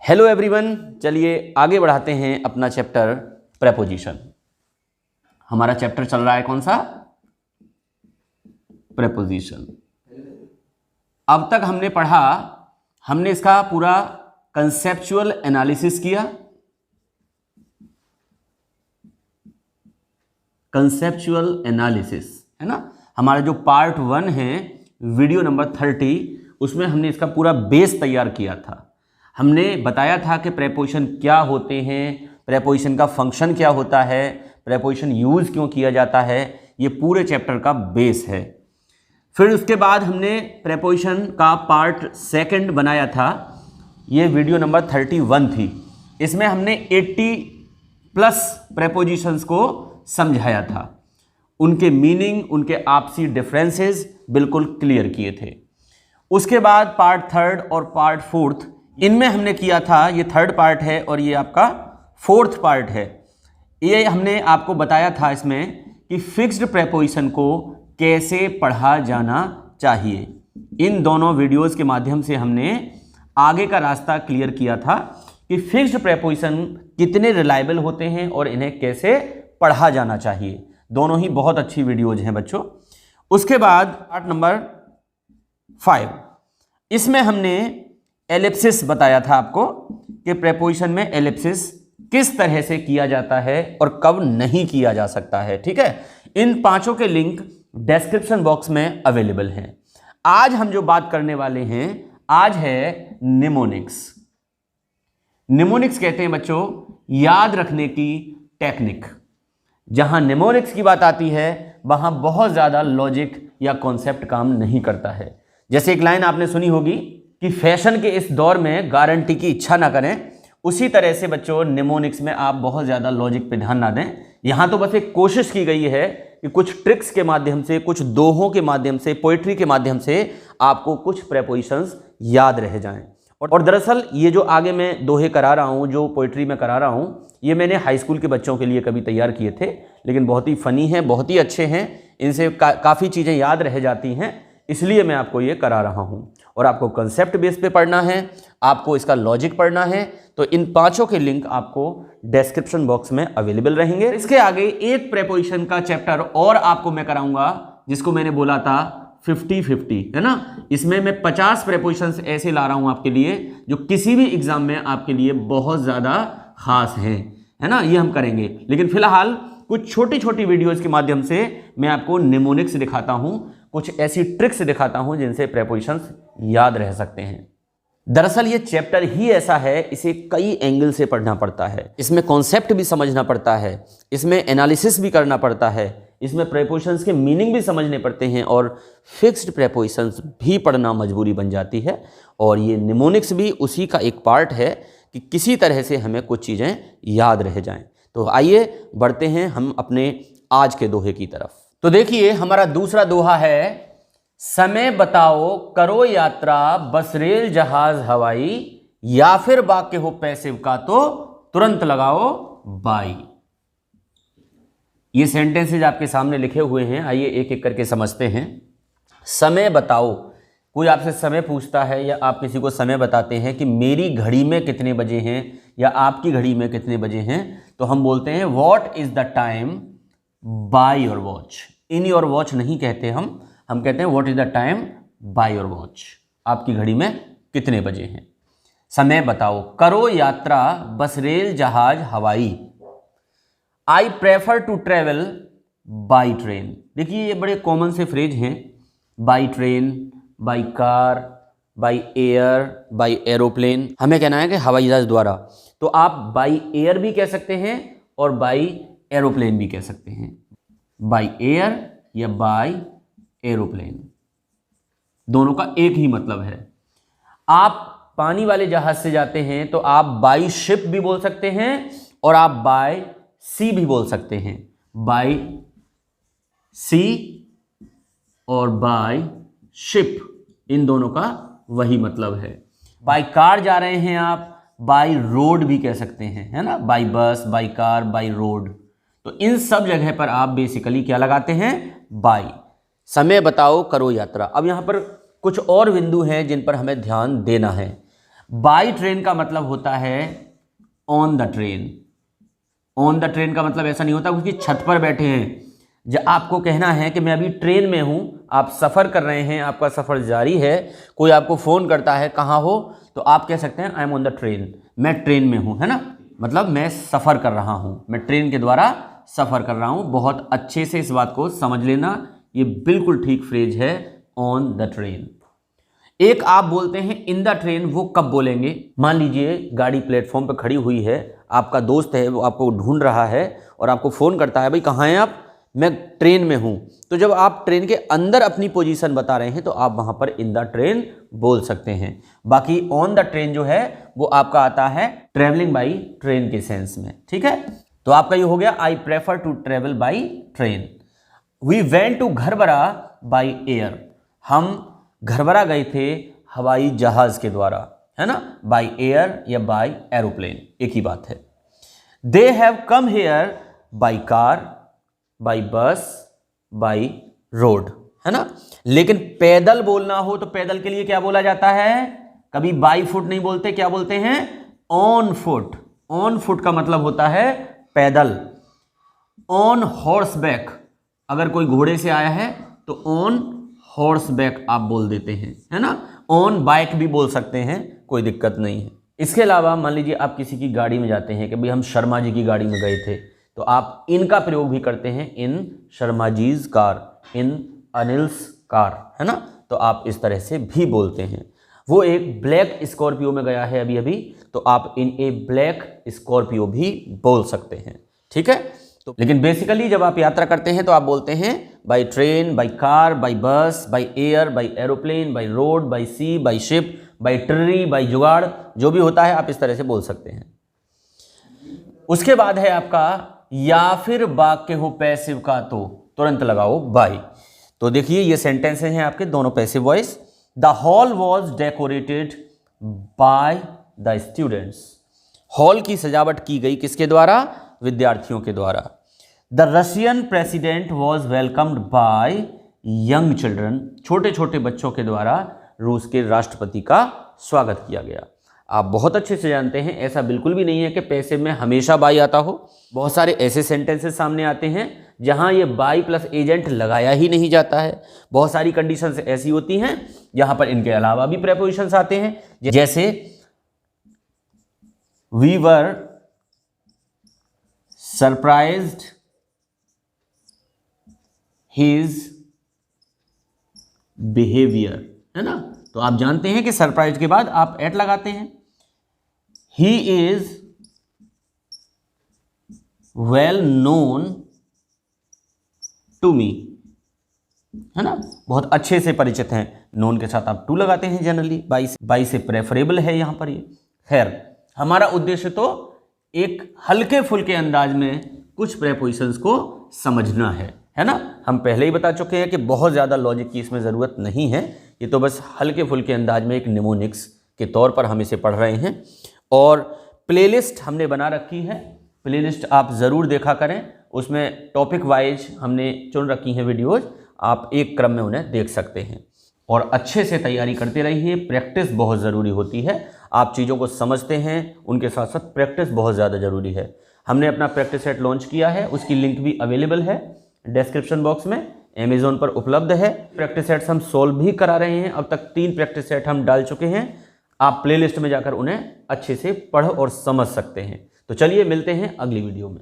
Hello everyone, चलिए आगे बढ़ाते हैं अपना चैप्टर प्रेपोजिशन। हमारा चैप्टर चल रहा है कौन सा? प्रेपोजिशन। अब तक हमने पढ़ा, हमने इसका पूरा कंसेप्चुअल एनालिसिस किया। कंसेप्चुअल एनालिसिस है ना, हमारा जो पार्ट 1 है वीडियो नंबर 30, उसमें हमने इसका पूरा बेस तैयार किया था। हमने बताया था कि प्रेपोजिशन क्या होते हैं, प्रेपोजिशन का फंक्शन क्या होता है, प्रेपोजिशन यूज़ क्यों किया जाता है, ये पूरे चैप्टर का बेस है। फिर उसके बाद हमने प्रेपोजिशन का पार्ट 2 बनाया था, ये वीडियो नंबर 31 थी। इसमें हमने 80+ प्रेपोजिशंस को समझाया था, उनके मीनिंग, उनके आपसी डिफरेंसेस बिल्कुल क्लियर किए थे। उसके बाद पार्ट 3 और पार्ट 4 इनमें हमने किया था, ये 3rd पार्ट है और ये आपका 4th पार्ट है। ये हमने आपको बताया था इसमें कि फिक्स्ड प्रेपोजिशन को कैसे पढ़ा जाना चाहिए। इन दोनों वीडियोस के माध्यम से हमने आगे का रास्ता क्लियर किया था कि फिक्स्ड प्रेपोजिशन कितने रिलायबल होते हैं और इन्हें कैसे पढ़ा जाना चाहिए। दोनों ही बहुत अच्छी वीडियोज हैं बच्चों। उसके बाद पार्ट नंबर 5, इसमें हमने एलिप्सिस बताया था आपको कि प्रेपोजिशन में एलिप्सिस किस तरह से किया जाता है और कब नहीं किया जा सकता है। ठीक है, इन 5 के लिंक डिस्क्रिप्शन बॉक्स में अवेलेबल हैं। आज हम जो बात करने वाले हैं, आज है निमोनिक्स। निमोनिक्स कहते हैं बच्चों याद रखने की टेक्निक। जहां निमोनिक्स की बात आती है वहां बहुत ज्यादा लॉजिक या कॉन्सेप्ट काम नहीं करता है। जैसे एक लाइन आपने सुनी होगी कि फैशन के इस दौर में गारंटी की इच्छा ना करें, उसी तरह से बच्चों निमोनिक्स में आप बहुत ज़्यादा लॉजिक पे ध्यान ना दें। यहाँ तो बस एक कोशिश की गई है कि कुछ ट्रिक्स के माध्यम से, कुछ दोहों के माध्यम से, पोइट्री के माध्यम से आपको कुछ प्रेपोजिशंस याद रह जाएं। और दरअसल ये जो आगे मैं दोहे करा रहा हूँ, जो पोइट्री में करा रहा हूँ, ये मैंने हाई स्कूल के बच्चों के लिए कभी तैयार किए थे, लेकिन बहुत ही फ़नी हैं, बहुत ही अच्छे हैं, इनसे काफ़ी चीज़ें याद रह जाती हैं, इसलिए मैं आपको ये करा रहा हूँ। और आपको कंसेप्ट बेस पे पढ़ना है, आपको इसका लॉजिक पढ़ना है, तो इन 5 के लिंक आपको डिस्क्रिप्शन बॉक्स में अवेलेबल रहेंगे। इसके आगे एक प्रेपोजिशन का चैप्टर और आपको मैं कराऊंगा, जिसको मैंने बोला था 50-50, है ना। इसमें मैं 50 प्रेपोजिशंस ऐसे ला रहा हूं आपके लिए जो किसी भी एग्जाम में आपके लिए बहुत ज़्यादा खास हैं, है ना, ये हम करेंगे। लेकिन फिलहाल कुछ छोटी छोटी वीडियोज़ के माध्यम से मैं आपको निमोनिक्स दिखाता हूं, कुछ ऐसी ट्रिक्स दिखाता हूं जिनसे प्रेपोजिशंस याद रह सकते हैं। दरअसल ये चैप्टर ही ऐसा है, इसे कई एंगल से पढ़ना पड़ता है, इसमें कॉन्सेप्ट भी समझना पड़ता है, इसमें एनालिसिस भी करना पड़ता है, इसमें प्रेपोजिशंस के मीनिंग भी समझने पड़ते हैं और फिक्स्ड प्रेपोजिशंस भी पढ़ना मजबूरी बन जाती है। और ये निमोनिक्स भी उसी का एक पार्ट है कि किसी तरह से हमें कुछ चीज़ें याद रह जाएं। तो आइए बढ़ते हैं हम अपने आज के दोहे की तरफ। तो देखिए हमारा दूसरा दोहा है, समय बताओ करो यात्रा बस रेल जहाज हवाई, या फिर वाक्य हो पैसिव का तो तुरंत लगाओ बाई। ये सेंटेंसेज आपके सामने लिखे हुए हैं, आइए एक एक करके समझते हैं। समय बताओ, कोई आपसे समय पूछता है या आप किसी को समय बताते हैं कि मेरी घड़ी में कितने बजे हैं या आपकी घड़ी में कितने बजे हैं, तो हम बोलते हैं what is the time by your watch. In your watch नहीं कहते हम कहते हैं what is the time by your watch, आपकी घड़ी में कितने बजे हैं। समय बताओ, करो यात्रा बस रेल जहाज हवाई, I prefer to travel by train. देखिए ये बड़े कॉमन से फ्रेज हैं, by train, by car, by air, by aeroplane. हमें कहना है कि हवाई जहाज द्वारा, तो आप बाई एयर भी कह सकते हैं और बाई एरोप्लेन भी कह सकते हैं। बाई एयर या बाई एरोप्लेन, दोनों का एक ही मतलब है। आप पानी वाले जहाज से जाते हैं तो आप बाई शिप भी बोल सकते हैं और आप बाय सी भी बोल सकते हैं। बाय सी और बाय शिप, इन दोनों का वही मतलब है। बाय कार जा रहे हैं आप, बाय रोड भी कह सकते हैं, है ना, बाय बस, बाय कार, बाय रोड। तो इन सब जगह पर आप बेसिकली क्या लगाते हैं, बाय। समय बताओ करो यात्रा। अब यहां पर कुछ और बिंदु हैं जिन पर हमें ध्यान देना है। बाय ट्रेन का मतलब होता है on the train. On the train का मतलब ऐसा नहीं होता क्योंकि छत पर बैठे हैं। जब आपको कहना है कि मैं अभी ट्रेन में हूं, आप सफ़र कर रहे हैं, आपका सफ़र जारी है, कोई आपको फ़ोन करता है कहाँ हो, तो आप कह सकते हैं I am on the train, मैं ट्रेन में हूं, है ना, मतलब मैं सफ़र कर रहा हूं, मैं ट्रेन के द्वारा सफ़र कर रहा हूं। बहुत अच्छे से इस बात को समझ लेना, ये बिल्कुल ठीक फ्रेज है, ऑन द ट्रेन। एक आप बोलते हैं इन द ट्रेन, वो कब बोलेंगे? मान लीजिए गाड़ी प्लेटफॉर्म पर खड़ी हुई है, आपका दोस्त है वो आपको ढूंढ रहा है और आपको फ़ोन करता है, भाई कहाँ हैं आप? मैं ट्रेन में हूं। तो जब आप ट्रेन के अंदर अपनी पोजीशन बता रहे हैं तो आप वहां पर इन द ट्रेन बोल सकते हैं। बाकी ऑन द ट्रेन जो है वो आपका आता है ट्रेवलिंग बाई ट्रेन के सेंस में, ठीक है। तो आपका ये हो गया I prefer to travel by train. We went to Gharbara by air, हम घरबरा गए थे हवाई जहाज के द्वारा, है ना, बाई एयर या बाई एरोप्लेन, एक ही बात है। They have come here by car, by bus, by road, है ना। लेकिन पैदल बोलना हो तो पैदल के लिए क्या बोला जाता है? कभी बाई फुट नहीं बोलते, क्या बोलते हैं? On foot. ऑन फुट का मतलब होता है पैदल। ऑन हॉर्स बैक, अगर कोई घोड़े से आया है तो ऑन हॉर्स बैक आप बोल देते हैं, है ना। ऑन बाइक भी बोल सकते हैं, कोई दिक्कत नहीं है। इसके अलावा मान लीजिए आप किसी की गाड़ी में जाते हैं कि भाई हम शर्मा जी की गाड़ी में गए थे, तो आप इनका प्रयोग भी करते हैं, इन शर्मा जीज कार, इन अनिल्स कार, है ना। तो आप इस तरह से भी बोलते हैं। वो एक ब्लैक स्कॉर्पियो में गया है अभी अभी, तो आप इन ए ब्लैक स्कॉर्पियो भी बोल सकते हैं, ठीक है। तो लेकिन बेसिकली जब आप यात्रा करते हैं तो आप बोलते हैं by train, by car, by bus, by air, by aeroplane, by road, by sea, by ship, by tree, by jugaad, जो भी होता है आप इस तरह से बोल सकते हैं। उसके बाद है आपका या फिर वाक्य हो पैसिव का तो तुरंत लगाओ बाई। तो देखिए ये सेंटेंसेस हैं आपके दोनों passive voice. The hall was decorated by the students, hall की सजावट की गई किसके द्वारा? विद्यार्थियों के द्वारा। The Russian president was welcomed by young children, छोटे छोटे बच्चों के द्वारा रूस के राष्ट्रपति का स्वागत किया गया। आप बहुत अच्छे से जानते हैं ऐसा बिल्कुल भी नहीं है कि पैसिव में हमेशा बाई आता हो। बहुत सारे ऐसे सेंटेंसेस सामने आते हैं जहां ये बाई प्लस एजेंट लगाया ही नहीं जाता है। बहुत सारी कंडीशंस ऐसी होती हैं जहां पर इनके अलावा भी प्रेपोजिशंस आते हैं, जैसे we were surprised his behaviour, है ना। तो आप जानते हैं कि सरप्राइज के बाद आप एट लगाते हैं। He is well known to me, है ना, बहुत अच्छे से परिचित हैं। नोन के साथ आप टू लगाते हैं जनरली, बाई से प्रेफरेबल है यहां पर ये। खैर, हमारा उद्देश्य तो एक हल्के फुल्के अंदाज में कुछ प्रेपोजिशंस को समझना है ना। हम पहले ही बता चुके हैं कि बहुत ज़्यादा लॉजिक की इसमें ज़रूरत नहीं है, ये तो बस हल्के फुल्के अंदाज में एक निमोनिक्स के तौर पर हम इसे पढ़ रहे हैं। और प्लेलिस्ट हमने बना रखी है, प्लेलिस्ट आप ज़रूर देखा करें, उसमें टॉपिक वाइज हमने चुन रखी हैं वीडियोज़, आप एक क्रम में उन्हें देख सकते हैं। और अच्छे से तैयारी करते रहिए, प्रैक्टिस बहुत ज़रूरी होती है। आप चीज़ों को समझते हैं, उनके साथ साथ प्रैक्टिस बहुत ज़्यादा ज़रूरी है। हमने अपना प्रैक्टिस सेट लॉन्च किया है, उसकी लिंक भी अवेलेबल है डिस्क्रिप्शन बॉक्स में, अमेज़ॉन पर उपलब्ध है। प्रैक्टिस सेट्स हम सोल्व भी करा रहे हैं, अब तक 3 प्रैक्टिस सेट हम डाल चुके हैं। आप प्लेलिस्ट में जाकर उन्हें अच्छे से पढ़ और समझ सकते हैं। तो चलिए मिलते हैं अगली वीडियो में।